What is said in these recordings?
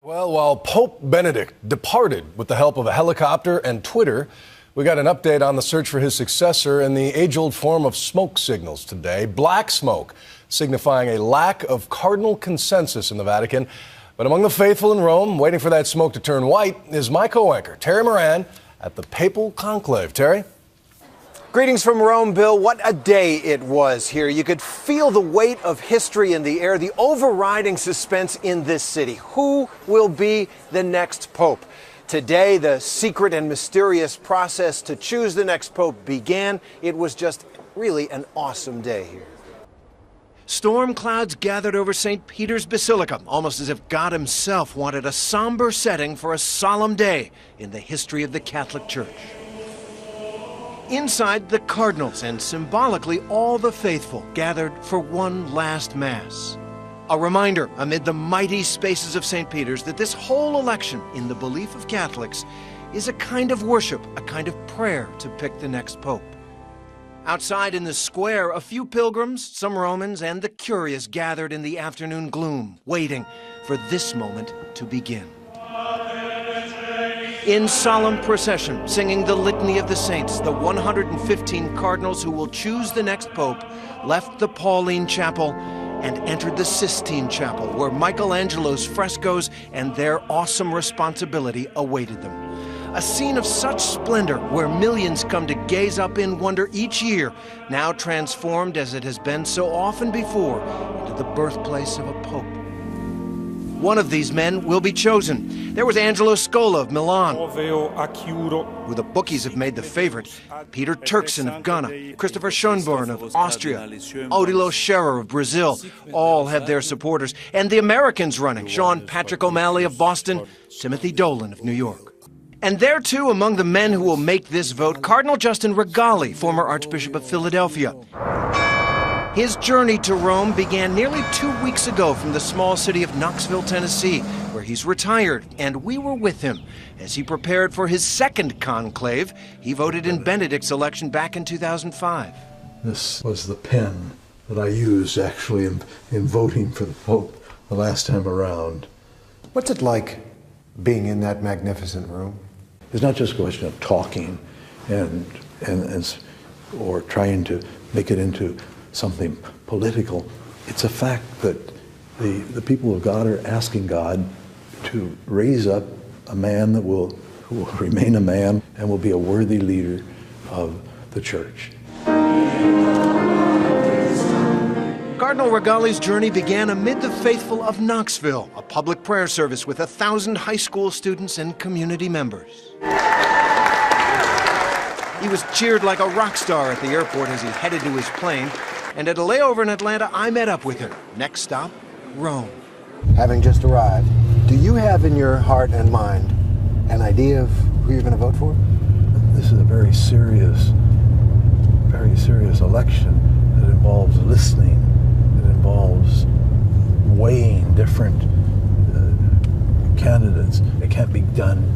Well, while Pope Benedict departed with the help of a helicopter and Twitter, we got an update on the search for his successor in the age-old form of smoke signals today. Black smoke, signifying a lack of cardinal consensus in the Vatican. But among the faithful in Rome, waiting for that smoke to turn white, is my co-anchor, Terry Moran, at the Papal Conclave. Terry? Greetings from Rome, Bill. What a day it was here. You could feel the weight of history in the air, the overriding suspense in this city. Who will be the next pope? Today, the secret and mysterious process to choose the next pope began. It was just really an awesome day here. Storm clouds gathered over St. Peter's Basilica, almost as if God himself wanted a somber setting for a solemn day in the history of the Catholic Church. Inside, the cardinals and symbolically all the faithful gathered for one last Mass. A reminder amid the mighty spaces of St. Peter's that this whole election, in the belief of Catholics, is a kind of worship, a kind of prayer to pick the next pope. Outside in the square, a few pilgrims, some Romans, and the curious gathered in the afternoon gloom, waiting for this moment to begin. In solemn procession, singing the Litany of the Saints, the 115 cardinals who will choose the next pope left the Pauline Chapel and entered the Sistine Chapel, where Michelangelo's frescoes and their awesome responsibility awaited them. A scene of such splendor where millions come to gaze up in wonder each year, now transformed as it has been so often before into the birthplace of a pope. One of these men will be chosen. There was Angelo Scola of Milan, who the bookies have made the favorite, Peter Turkson of Ghana, Christopher Schönborn of Austria, Odilo Scherer of Brazil, all have their supporters, and the Americans running, Sean Patrick O'Malley of Boston, Timothy Dolan of New York. And there, too, among the men who will make this vote, Cardinal Justin Rigali, former Archbishop of Philadelphia. His journey to Rome began nearly 2 weeks ago from the small city of Knoxville, Tennessee, where he's retired, and we were with him as he prepared for his second conclave. He voted in Benedict's election back in 2005. This was the pen that I used, actually, in voting for the Pope the last time around. What's it like being in that magnificent room? It's not just a question of talking or trying to make it into something political. It's a fact that the people of God are asking God to raise up a man who will remain a man and will be a worthy leader of the church. Cardinal Rigali's journey began amid the faithful of Knoxville, a public prayer service with 1,000 high school students and community members. He was cheered like a rock star at the airport as he headed to his plane. And at a layover in Atlanta, I met up with him. Next stop, Rome. Having just arrived, do you have in your heart and mind an idea of who you're going to vote for? This is a very serious election that involves listening, that involves weighing different candidates. It can't be done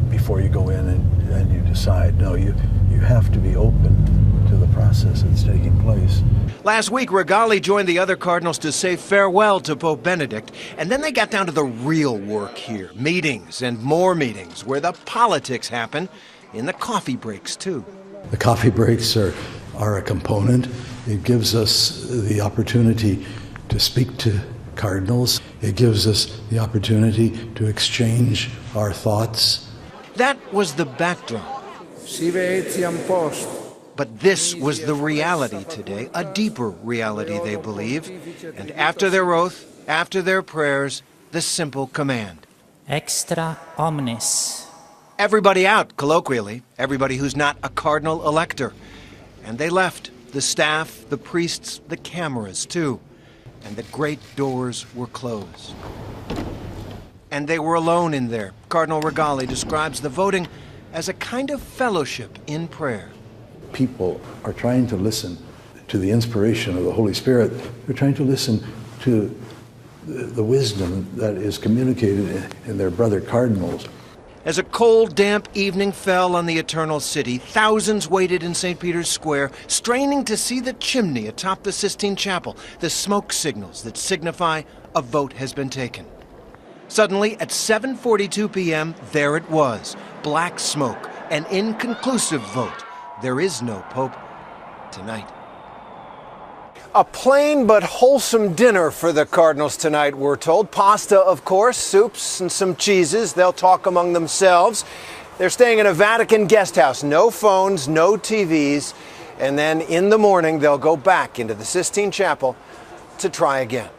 before you go in and you decide. No, you have to be open to the process that's taking place. Last week, Rigali joined the other cardinals to say farewell to Pope Benedict, and then they got down to the real work here. Meetings and more meetings, where the politics happen, in the coffee breaks, too. The coffee breaks are a component. It gives us the opportunity to speak to cardinals. It gives us the opportunity to exchange our thoughts. That was the backdrop. But this was the reality today, a deeper reality, they believe. And after their oath, after their prayers, the simple command. Extra omnes. Everybody out, colloquially, everybody who's not a cardinal elector. And they left, the staff, the priests, the cameras, too. And the great doors were closed. And they were alone in there. Cardinal Rigali describes the voting as a kind of fellowship in prayer. People are trying to listen to the inspiration of the Holy Spirit. They're trying to listen to the wisdom that is communicated in their brother cardinals. As a cold, damp evening fell on the Eternal City, thousands waited in St. Peter's Square, straining to see the chimney atop the Sistine Chapel, the smoke signals that signify a vote has been taken. Suddenly, at 7:42 p.m., there it was. Black smoke, an inconclusive vote. There is no Pope tonight. A plain but wholesome dinner for the Cardinals tonight, we're told. Pasta, of course, soups and some cheeses. They'll talk among themselves. They're staying in a Vatican guest house. No phones, no TVs. And then in the morning, they'll go back into the Sistine Chapel to try again.